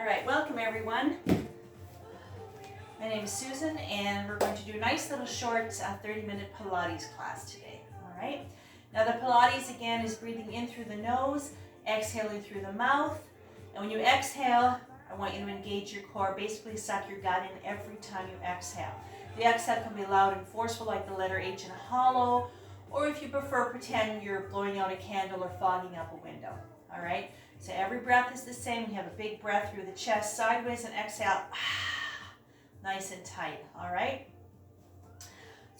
All right, welcome everyone. My name is Susan and we're going to do a nice little short 30-minute Pilates class today. All right, now the Pilates again is breathing in through the nose, exhaling through the mouth. And when you exhale, I want you to engage your core, basically suck your gut in every time you exhale. The exhale can be loud and forceful like the letter H in a hollow, or if you prefer, pretend you're blowing out a candle or fogging up a window. All right, so every breath is the same. We have a big breath through the chest sideways and exhale nice and tight. All right, so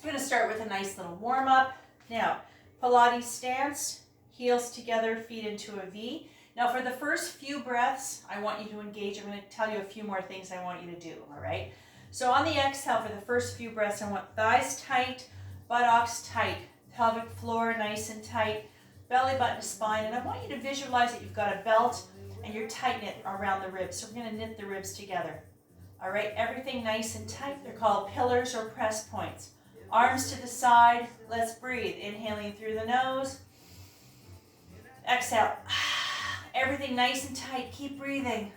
we're going to start with a nice little warm up. Now, Pilates stance, heels together, feet into a V. Now for the first few breaths, I want you to engage. I'm going to tell you a few more things I want you to do. All right, so on the exhale for the first few breaths, I want thighs tight, buttocks tight, pelvic floor nice and tight, belly button to spine, and I want you to visualize that you've got a belt and you're tightening it around the ribs. So we're going to knit the ribs together. All right, everything nice and tight. They're called pillars or press points. Arms to the side. Let's breathe. Inhaling through the nose. Exhale. Everything nice and tight. Keep breathing.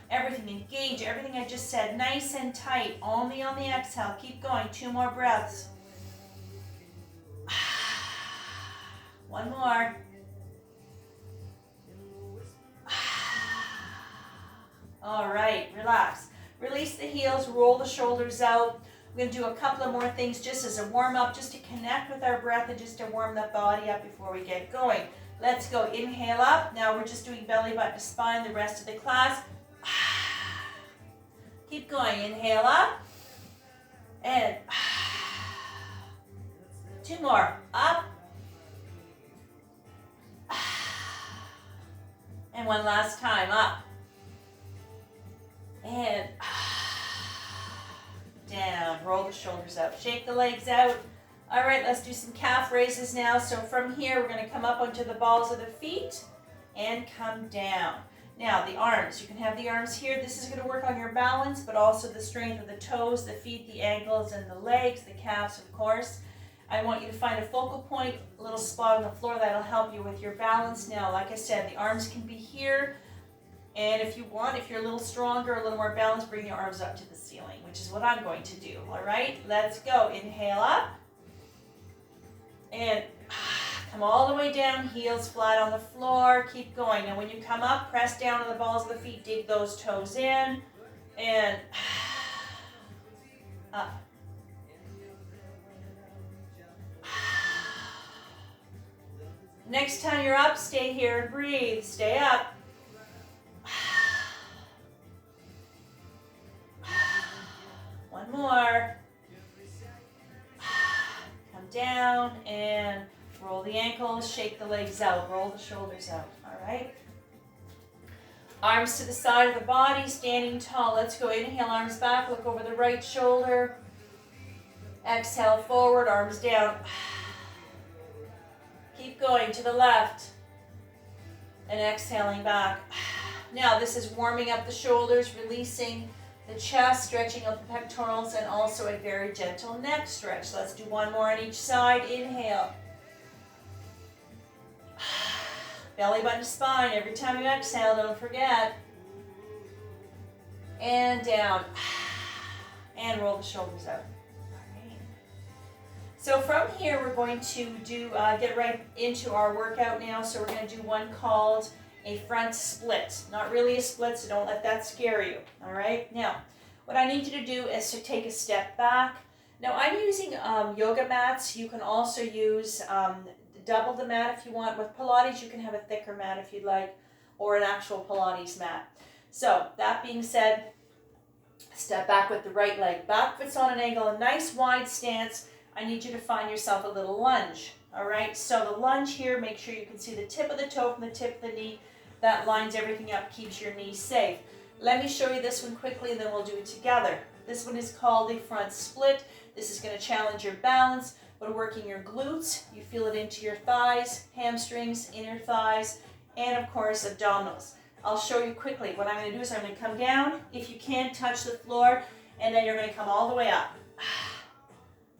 Everything engage. Everything I just said nice and tight. Only on the exhale. Keep going. 2 more breaths. One more. All right, relax. Release the heels, roll the shoulders out. We're going to do a couple of more things just as a warm-up, just to connect with our breath and just to warm the body up before we get going. Let's go. Inhale up. Now we're just doing belly button to spine the rest of the class. Keep going. Inhale up. And 2 more. Up. And one last time. Up. And down. Roll the shoulders out. Shake the legs out. All right, let's do some calf raises now. So from here, we're going to come up onto the balls of the feet and come down. Now, the arms. You can have the arms here. This is going to work on your balance, but also the strength of the toes, the feet, the ankles, and the legs, the calves, of course. I want you to find a focal point, a little spot on the floor that'll help you with your balance. Now, like I said, the arms can be here. And if you want, if you're a little stronger, a little more balanced, bring your arms up to the ceiling, which is what I'm going to do. All right, let's go. Inhale up. And come all the way down, heels flat on the floor. Keep going. Now when you come up, press down on the balls of the feet, dig those toes in. And up. Next time you're up, stay here and breathe. Stay up. One more. Come down and roll the ankles, shake the legs out, roll the shoulders out. All right. Arms to the side of the body, standing tall. Let's go. Inhale, arms back, look over the right shoulder. Exhale, forward, arms down. Keep going to the left. And exhaling back. Now this is warming up the shoulders, releasing the chest, stretching out the pectorals, and also a very gentle neck stretch. Let's do one more on each side. Inhale. Belly button to spine. Every time you exhale, don't forget. And down. And roll the shoulders out. So from here, we're going to get right into our workout now. So we're going to do one called a front split. Not really a split, so don't let that scare you. All right. Now, what I need you to do is to take a step back. Now, I'm using yoga mats. You can also use double the mat if you want. With Pilates, you can have a thicker mat if you'd like, or an actual Pilates mat. So that being said, step back with the right leg. Back foot's on an angle, a nice wide stance. I need you to find yourself a little lunge. All right. So the lunge here, make sure you can see the tip of the toe from the tip of the knee. That lines everything up, keeps your knees safe. Let me show you this one quickly and then we'll do it together. This one is called a front split. This is going to challenge your balance, but working your glutes. You feel it into your thighs, hamstrings, inner thighs, and of course abdominals. I'll show you quickly. What I'm going to do is I'm going to come down. If you can't touch the floor, and then you're going to come all the way up.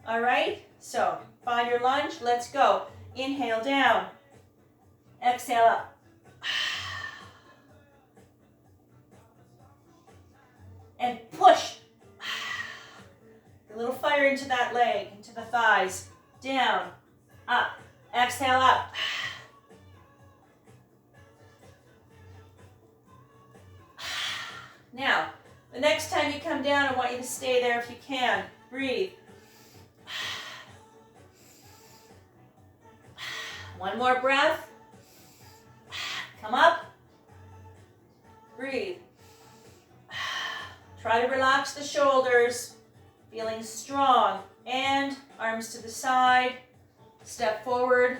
All right, so find your lunge. Let's go. Inhale down. Exhale up. and push. A little fire into that leg, into the thighs. Down, up, exhale up. Now, the next time you come down, I want you to stay there if you can. Breathe. One more breath. Come up. Breathe. Try to relax the shoulders. Feeling strong. And arms to the side. Step forward.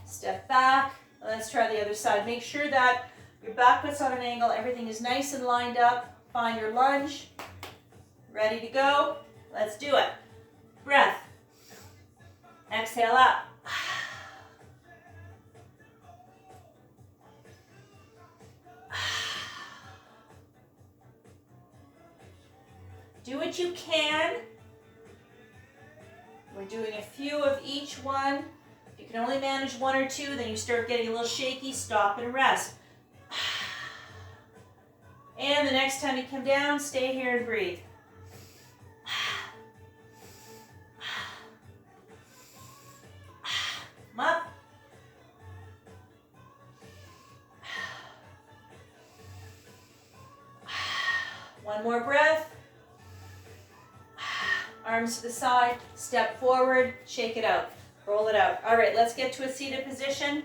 Step back. Let's try the other side. Make sure that your back foot's on an angle. Everything is nice and lined up. Find your lunge. Ready to go? Let's do it. Breath. Exhale up. Do what you can. We're doing a few of each one. If you can only manage one or two, then you start getting a little shaky, stop and rest. And the next time you come down, stay here and breathe. Come up. One more breath. Arms to the side, step forward, shake it out, roll it out. All right, let's get to a seated position.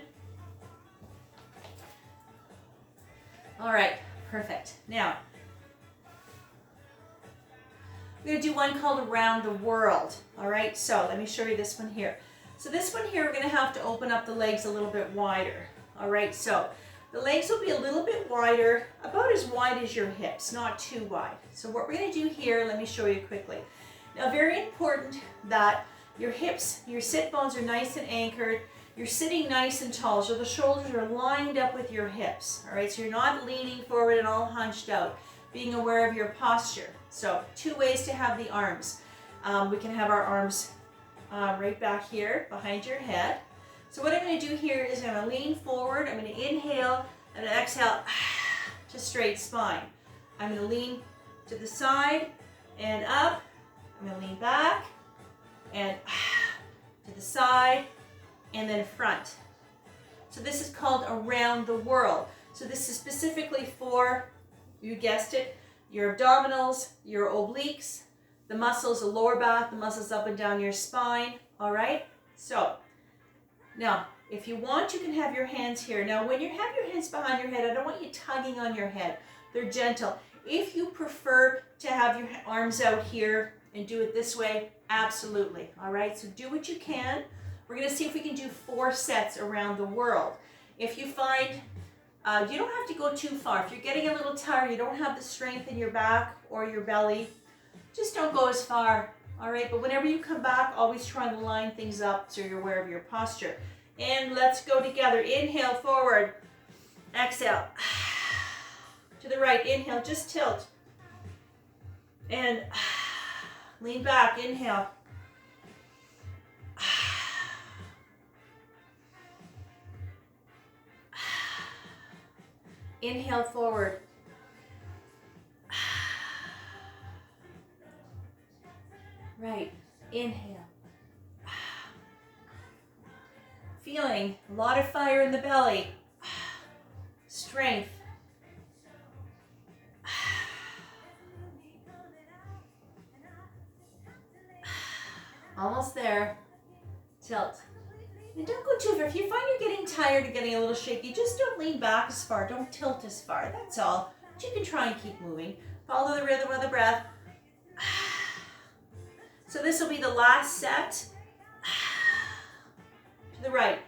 All right, perfect. Now, we're gonna do one called Around the World. All right, so let me show you this one here. So this one here, we're gonna have to open up the legs a little bit wider. All right, so the legs will be a little bit wider, about as wide as your hips, not too wide. So what we're gonna do here, let me show you quickly. Now, very important that your hips, your sit bones are nice and anchored. You're sitting nice and tall, so the shoulders are lined up with your hips. All right, so you're not leaning forward and all hunched out. Being aware of your posture. So, two ways to have the arms. We can have our arms right back here behind your head. So what I'm going to do here is I'm going to lean forward. I'm going to inhale and exhale to straight spine. I'm going to lean to the side and up. I'm going to lean back and to the side and then front. So this is called Around the World. So this is specifically for, you guessed it, your abdominals, your obliques, the muscles, the lower back, the muscles up and down your spine. All right? So now, if you want, you can have your hands here. Now, when you have your hands behind your head, I don't want you tugging on your head. They're gentle. If you prefer to have your arms out here and do it this way, absolutely. All right, so do what you can. We're going to see if we can do 4 sets around the world. If you find you don't have to go too far. If you're getting a little tired, you don't have the strength in your back or your belly, just don't go as far. All right, but whenever you come back, always try to line things up so you're aware of your posture. And let's go together. Inhale, forward. Exhale. To the right. Inhale, just tilt. And lean back. Inhale. Inhale, forward. Right. Inhale. Feeling a lot of fire in the belly. Strength. Almost there. Tilt. And don't go too far. If you find you're getting tired or getting a little shaky, just don't lean back as far. Don't tilt as far. That's all. But you can try and keep moving. Follow the rhythm of the breath. So this will be the last set. To the right.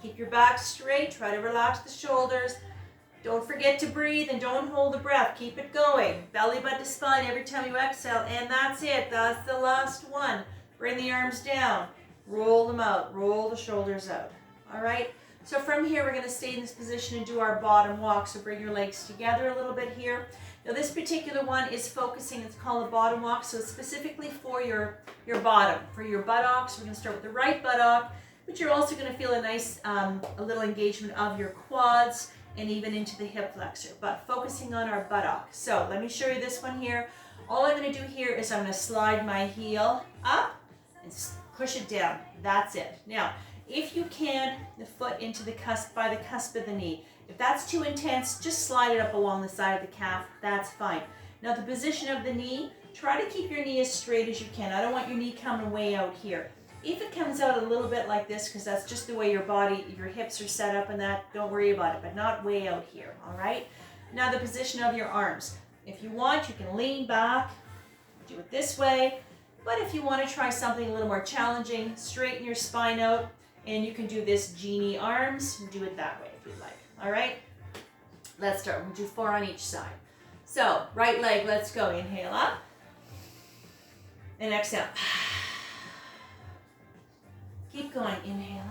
Keep your back straight. Try to relax the shoulders. Don't forget to breathe and don't hold the breath. Keep it going. Belly button to spine every time you exhale. And that's it. That's the last one. Bring the arms down. Roll them out. Roll the shoulders out. All right? So from here, we're going to stay in this position and do our bottom walk. So bring your legs together a little bit here. Now this particular one is focusing, it's called a bottom walk. So it's specifically for your bottom, for your buttocks. We're going to start with the right buttock. but you're also going to feel a nice, a little engagement of your quads and even into the hip flexor, but focusing on our buttock. So let me show you this one here. All I'm going to do here is I'm going to slide my heel up and push it down. That's it. Now, if you can, the foot into the cusp, by the cusp of the knee. If that's too intense, just slide it up along the side of the calf. That's fine. Now, the position of the knee, try to keep your knee as straight as you can. I don't want your knee coming way out here. If it comes out a little bit like this, because that's just the way your body, your hips are set up and that, don't worry about it, but not way out here, all right? Now, the position of your arms. If you want, you can lean back, do it this way. But if you want to try something a little more challenging, straighten your spine out, and you can do this genie arms, and do it that way if you'd like. All right? Let's start. We'll do 4 on each side. So, right leg, let's go. Inhale up. And exhale. Keep going. Inhale up.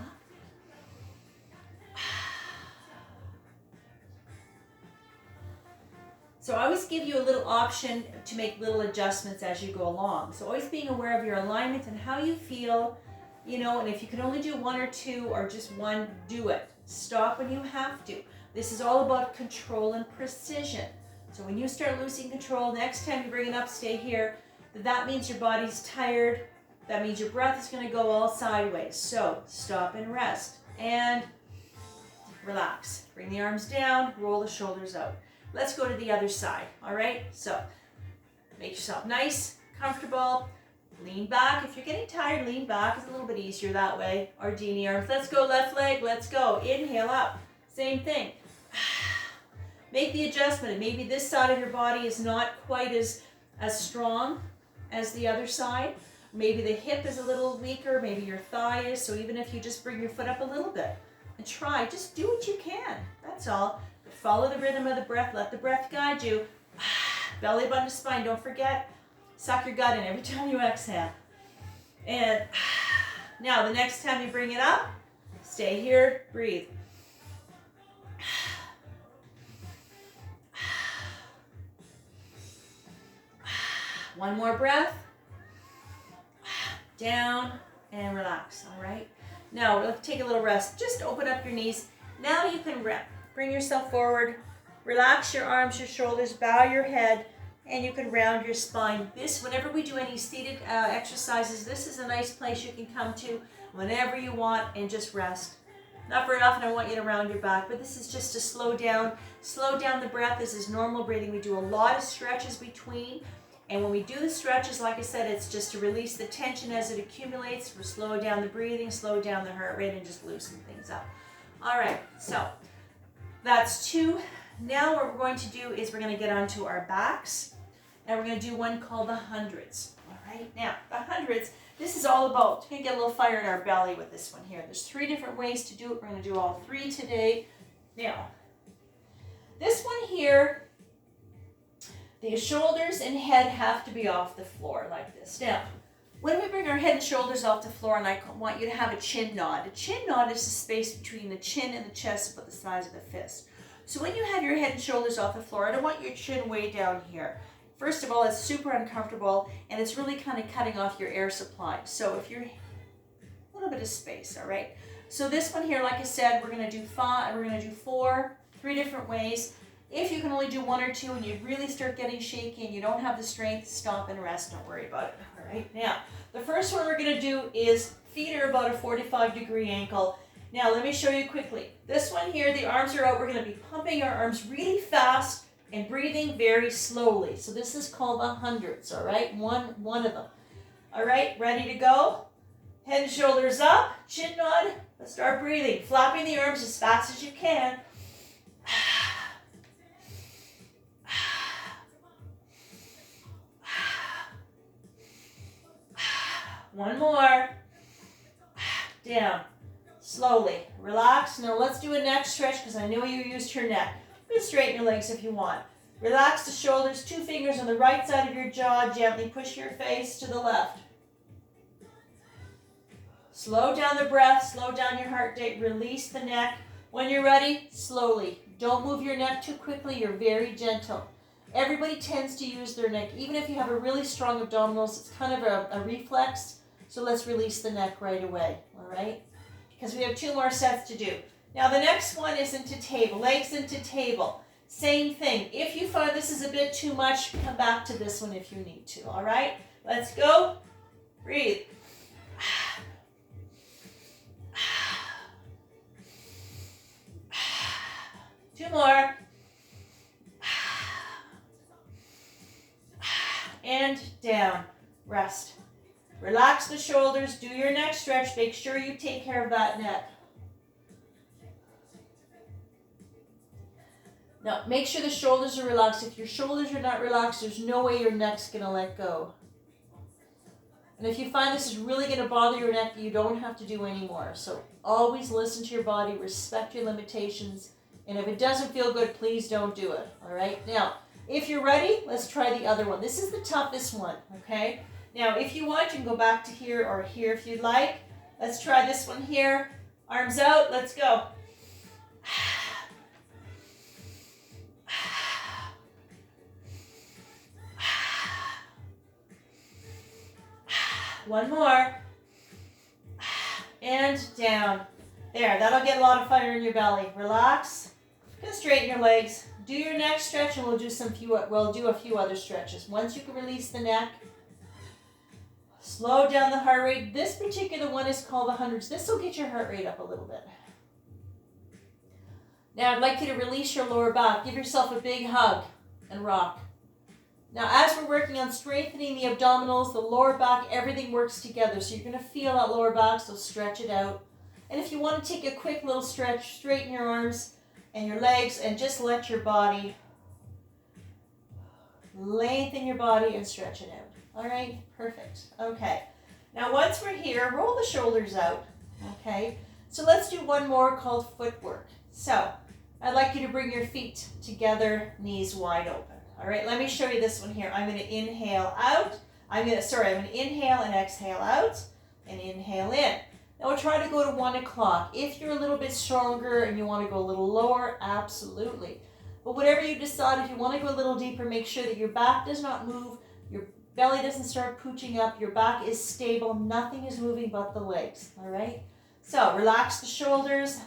So I always give you a little option to make little adjustments as you go along. So always being aware of your alignment and how you feel, you know, and if you can only do 1 or 2 or just 1, do it. Stop when you have to. This is all about control and precision. So when you start losing control, next time you bring it up, stay here. That means your body's tired. That means your breath is going to go all sideways. So stop and rest and relax. Bring the arms down, roll the shoulders out. Let's go to the other side, all right? So make yourself nice, comfortable. Lean back. If you're getting tired, lean back. It's a little bit easier that way. Or genie arms. Let's go, left leg. Let's go. Inhale up. Same thing. Make the adjustment. And maybe this side of your body is not quite as strong as the other side. Maybe the hip is a little weaker. Maybe your thigh is. So even if you just bring your foot up a little bit and try, just do what you can. That's all. But follow the rhythm of the breath. Let the breath guide you. Belly button to spine. Don't forget. Suck your gut in every time you exhale. And now the next time you bring it up, stay here, breathe. One more breath. Down and relax, all right? Now let's take a little rest. Just open up your knees. Now you can bring yourself forward. Relax your arms, your shoulders, bow your head. And you can round your spine. This, whenever we do any seated exercises, this is a nice place you can come to whenever you want and just rest. Not very often I want you to round your back, but this is just to slow down the breath. This is normal breathing. We do a lot of stretches between. And when we do the stretches, like I said, it's just to release the tension as it accumulates. We're slow down the breathing, slow down the heart rate, and just loosen things up. All right, so that's 2. Now what we're going to do is we're going to get onto our backs. And we're going to do one called the hundreds. All right, now the hundreds, this is all about, we're going to get a little fire in our belly with this one here. There's 3 different ways to do it. We're going to do all 3 today. Now, this one here, the shoulders and head have to be off the floor like this. Now, when we bring our head and shoulders off the floor, and I want you to have a chin nod. A chin nod is the space between the chin and the chest about the size of a fist. So when you have your head and shoulders off the floor, I don't want your chin way down here. First of all, it's super uncomfortable, and it's really kind of cutting off your air supply. So if you're a little bit of space, all right? So this one here, like I said, we're going to do 5, we're going to do 4, 3 different ways. If you can only do 1 or 2 and you really start getting shaky and you don't have the strength, stop and rest. Don't worry about it, all right? Now, the first one we're going to do is feet are about a 45-degree angle. Now, let me show you quickly. This one here, the arms are out. We're going to be pumping our arms really fast and breathing very slowly. So this is called the hundreds, all right? One of them. All right, ready to go? Head and shoulders up, chin nod. Let's start breathing. Flapping the arms as fast as you can. One more. Down. Slowly. Relax. Now let's do a neck stretch because I know you used your neck. You can straighten your legs if you want. Relax the shoulders. 2 fingers on the right side of your jaw. Gently push your face to the left. Slow down the breath. Slow down your heart rate. Release the neck. When you're ready, slowly. Don't move your neck too quickly. You're very gentle. Everybody tends to use their neck. Even if you have a really strong abdominals, it's kind of a reflex. So let's release the neck right away. All right? because we have 2 more sets to do. Now the next one is into table, legs into table. Same thing. If you find this is a bit too much, come back to this one if you need to, all right? Let's go. Breathe. 2 more. And down. Rest. Relax the shoulders. Do your neck stretch. Make sure you take care of that neck. Now, make sure the shoulders are relaxed. If your shoulders are not relaxed, there's no way your neck's going to let go. And if you find this is really going to bother your neck, you don't have to do any more. So always listen to your body, respect your limitations, and if it doesn't feel good, please don't do it, all right? Now, if you're ready, let's try the other one. This is the toughest one, okay? Now, if you want, you can go back to here or here if you'd like. Let's try this one here. Arms out, let's go. One more. And down. There, that'll get a lot of fire in your belly. Relax. Gonna straighten your legs. Do your neck stretch and we'll do a few other stretches. Once you can release the neck, slow down the heart rate. This particular one is called the hundreds. This will get your heart rate up a little bit. Now I'd like you to release your lower back. Give yourself a big hug and rock. Now, as we're working on strengthening the abdominals, the lower back, everything works together. So you're going to feel that lower back, so stretch it out. And if you want to take a quick little stretch, straighten your arms and your legs and just let your body lengthen your body and stretch it out. All right, perfect. Okay. Now, once we're here, roll the shoulders out. Okay. So let's do one more called footwork. So I'd like you to bring your feet together, knees wide open. All right, let me show you this one here. I'm going to inhale out. I'm going to inhale and exhale out and inhale in. Now we'll try to go to 1 o'clock. If you're a little bit stronger and you want to go a little lower, absolutely. But whatever you decide, if you want to go a little deeper, make sure that your back does not move, your belly doesn't start pooching up, your back is stable, nothing is moving but the legs, all right? So relax the shoulders,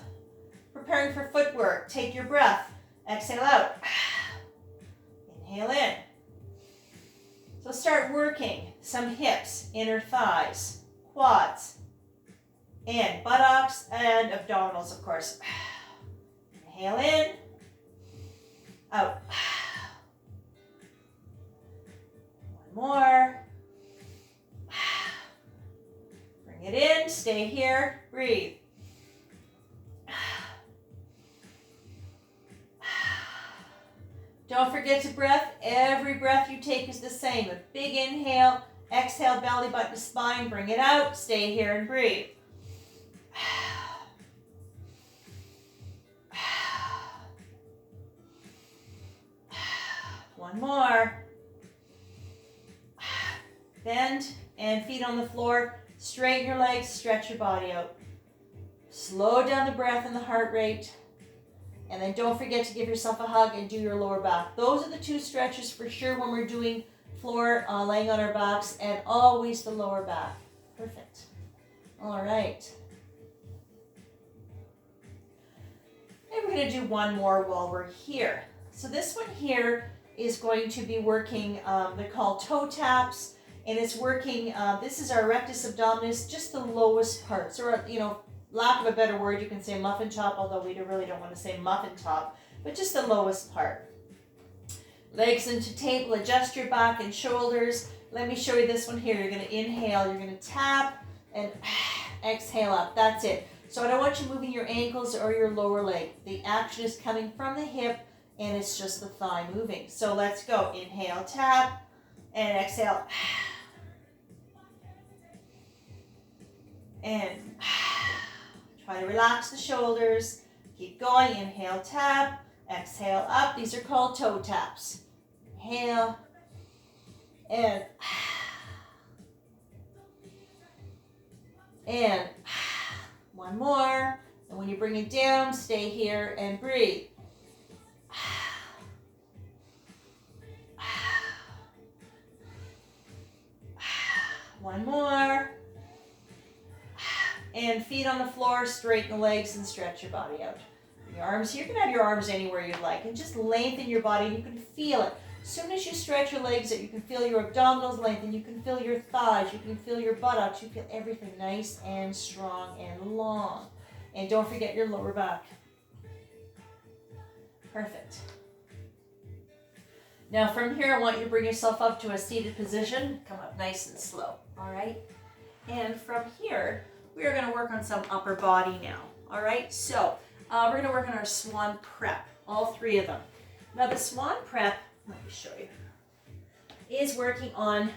preparing for footwork. Take your breath, exhale out. Inhale in. So start working some hips, inner thighs, quads, and buttocks and abdominals, of course. Inhale in, out. One more. Bring it in, stay here, breathe. Don't forget to breath. Every breath you take is the same. A big inhale, exhale, belly button to spine, bring it out, stay here and breathe. One more. Bend and feet on the floor. Straighten your legs, stretch your body out. Slow down the breath and the heart rate. And then don't forget to give yourself a hug and do your lower back. Those are the 2 stretches for sure when we're doing floor, laying on our backs, and always the lower back. Perfect. All right. And we're going to do one more while we're here. So this one here is going to be working, they're called toe taps, and it's working, this is our rectus abdominis, just the lowest parts, or, lack of a better word, you can say muffin top, although we really don't want to say muffin top, but just the lowest part. Legs into table, adjust your back and shoulders. Let me show you this one here. You're going to inhale, you're going to tap, and exhale up. That's it. So I don't want you moving your ankles or your lower leg. The action is coming from the hip, and it's just the thigh moving. So let's go. Inhale, tap, and exhale. And try to relax the shoulders. Keep going. Inhale, tap. Exhale, up. These are called toe taps. Inhale. And one more. And when you bring it down, stay here and breathe. One more. And feet on the floor, straighten the legs and stretch your body out. Your arms, you can have your arms anywhere you'd like, and just lengthen your body. You can feel it. As soon as you stretch your legs out, you can feel your abdominals lengthen, you can feel your thighs, you can feel your buttocks, you feel everything nice and strong and long. And don't forget your lower back. Perfect. Now from here, I want you to bring yourself up to a seated position. Come up nice and slow, all right? And from here, we are gonna work on some upper body now, all right? So we're gonna work on our swan prep, all three of them. Now the swan prep, let me show you, is working on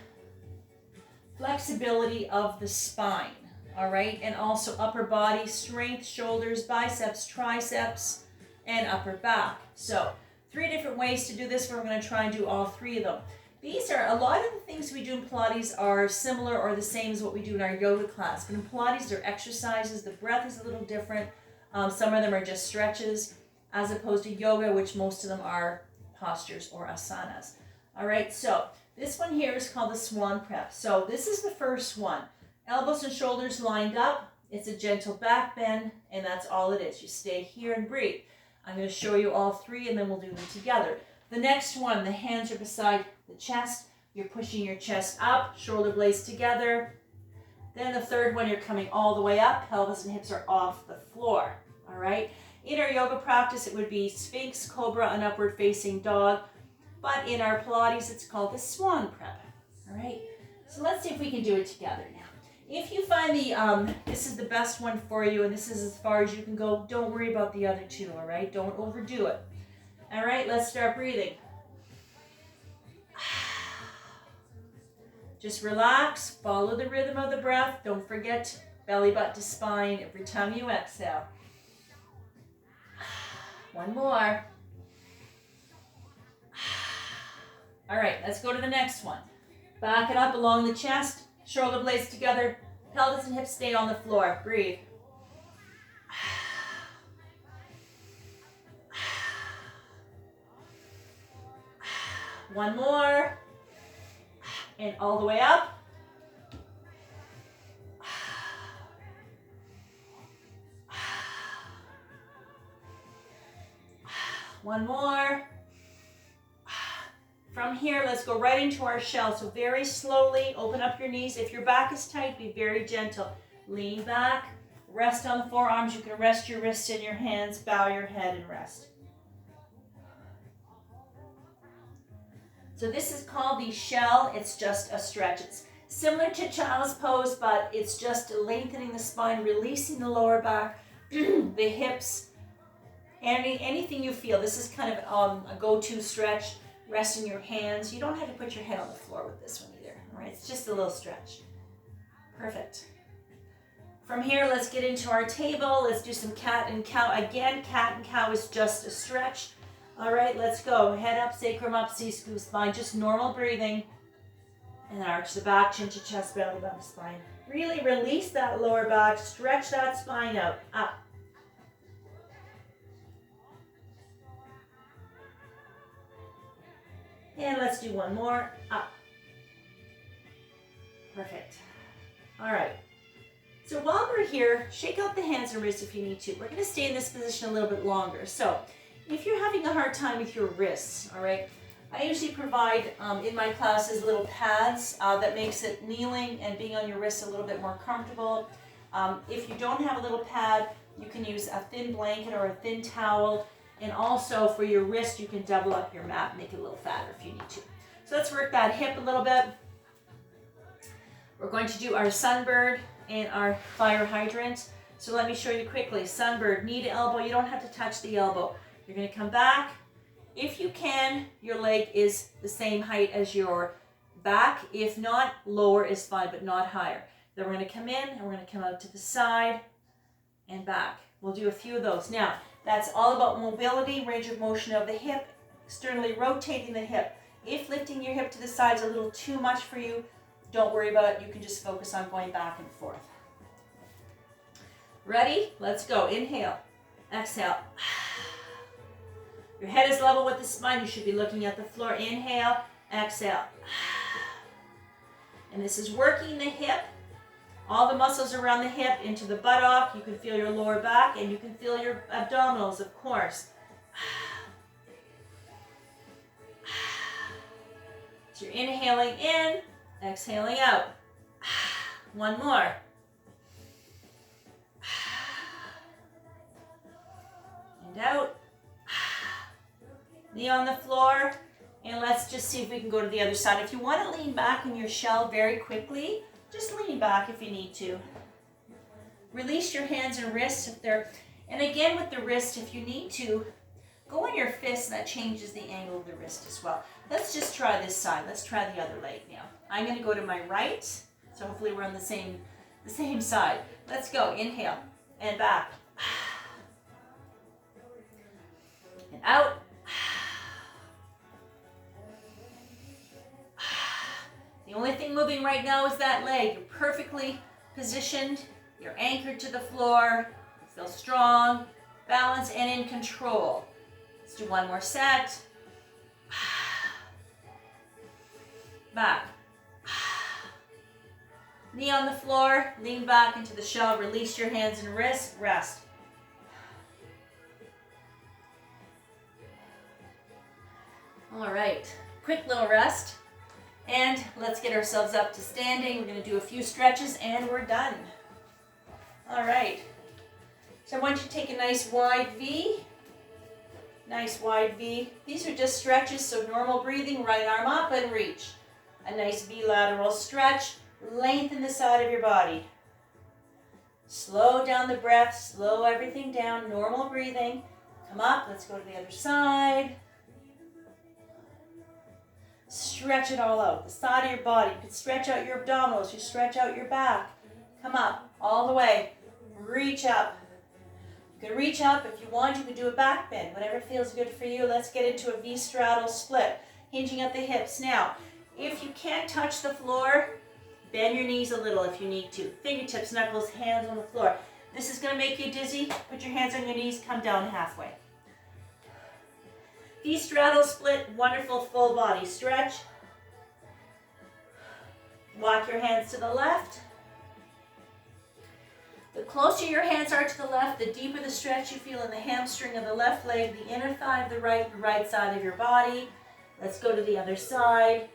flexibility of the spine, all right? And also upper body strength, shoulders, biceps, triceps, and upper back. So 3 different ways to do this. We're going to try and do all 3 of them. These are, a lot of the things we do in Pilates are similar or the same as what we do in our yoga class. But in Pilates, they're exercises. The breath is a little different. Some of them are just stretches, as opposed to yoga, which most of them are postures or asanas. All right, so this one here is called the swan prep. So this is the first one. Elbows and shoulders lined up. It's a gentle back bend, and that's all it is. You stay here and breathe. I'm going to show you all 3, and then we'll do them together. The next one, the hands are beside the chest. You're pushing your chest up, shoulder blades together. Then the third one, you're coming all the way up. Pelvis and hips are off the floor. All right. In our yoga practice, it would be Sphinx, Cobra, and Upward Facing Dog. But in our Pilates, it's called the Swan Prep. All right. So let's see if we can do it together now. If you find this is the best one for you, and this is as far as you can go, don't worry about the other 2, all right? Don't overdo it. All right, let's start breathing. Just relax, follow the rhythm of the breath. Don't forget belly button to spine every time you exhale. One more. All right, let's go to the next one. Back it up along the chest. Shoulder blades together, pelvis and hips stay on the floor. Breathe. One more. And all the way up. One more. From here, let's go right into our shell. So very slowly, open up your knees. If your back is tight, be very gentle. Lean back, rest on the forearms. You can rest your wrists in your hands, bow your head and rest. So this is called the shell. It's just a stretch. It's similar to child's pose, but it's just lengthening the spine, releasing the lower back, the hips, anything you feel. This is kind of a go-to stretch. Rest in your hands. You don't have to put your head on the floor with this one either. All right, it's just a little stretch. Perfect. From here, let's get into our table. Let's do some cat and cow. Again, cat and cow is just a stretch. All right, let's go. Head up, sacrum up, C-scoop spine. Just normal breathing. And arch the back, chin to chest, belly button spine. Really release that lower back. Stretch that spine out. Up. And let's do one more, up. Perfect. All right. So while we're here, shake out the hands and wrists if you need to. We're gonna stay in this position a little bit longer. So if you're having a hard time with your wrists, all right, I usually provide in my classes little pads that makes it kneeling and being on your wrists a little bit more comfortable. If you don't have a little pad, you can use a thin blanket or a thin towel. And also for your wrist, you can double up your mat, make it a little fatter if you need to. So let's work that hip a little bit. We're going to do our sunbird and our fire hydrant. So let me show you quickly. Sunbird, knee to elbow. You don't have to touch the elbow. You're going to come back. If you can, your leg is the same height as your back. If not, lower is fine, but not higher. Then we're going to come in and we're going to come out to the side and back. We'll do a few of those. Now, that's all about mobility, range of motion of the hip, externally rotating the hip. If lifting your hip to the side is a little too much for you, don't worry about it. You can just focus on going back and forth. Ready? Let's go. Inhale. Exhale. Your head is level with the spine. You should be looking at the floor. Inhale. Exhale. And this is working the hip all the muscles around the hip into the buttock. You can feel your lower back and you can feel your abdominals, of course. So you're inhaling in, exhaling out. One more. And out. Knee on the floor. And let's just see if we can go to the other side. If you want to lean back in your shell very quickly, just lean back if you need to. Release your hands and wrists if they're, and again with the wrist, if you need to, go on your fist, and that changes the angle of the wrist as well. Let's just try this side. Let's try the other leg now. I'm going to go to my right, so hopefully we're on the same side. Let's go. Inhale and back. And out. The only thing moving right now is that leg. You're perfectly positioned. You're anchored to the floor. You feel strong, balanced, and in control. Let's do one more set. Back. Knee on the floor. Lean back into the shell. Release your hands and wrists. Rest. All right. Quick little rest. And let's get ourselves up to standing. We're going to do a few stretches and we're done. All right. So I want you to take a nice wide V. Nice wide V. These are just stretches, so normal breathing, right arm up and reach. A nice bilateral stretch. Lengthen the side of your body. Slow down the breath. Slow everything down. Normal breathing. Come up. Let's go to the other side. Stretch it all out. The side of your body. You can stretch out your abdominals. You stretch out your back. Come up. All the way. Reach up. You can reach up. If you want, you can do a back bend. Whatever feels good for you. Let's get into a V-straddle split. Hinging at the hips. Now, if you can't touch the floor, bend your knees a little if you need to. Fingertips, knuckles, hands on the floor. This is going to make you dizzy. Put your hands on your knees. Come down halfway. V-straddle split, wonderful full body stretch. Walk your hands to the left. The closer your hands are to the left, the deeper the stretch you feel in the hamstring of the left leg, the inner thigh of the right side of your body. Let's go to the other side.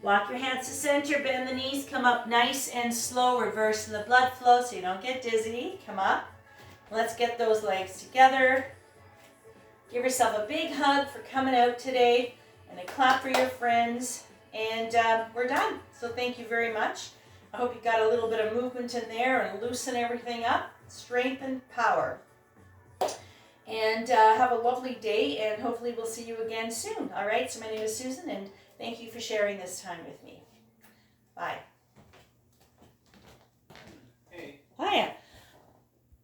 Walk your hands to center, bend the knees, come up nice and slow, reversing the blood flow so you don't get dizzy. Come up. Let's get those legs together. Give yourself a big hug for coming out today and a clap for your friends. And we're done. So thank you very much. I hope you got a little bit of movement in there and loosen everything up. Strength and power. And have a lovely day, and hopefully we'll see you again soon. All right, so my name is Susan, and thank you for sharing this time with me. Bye.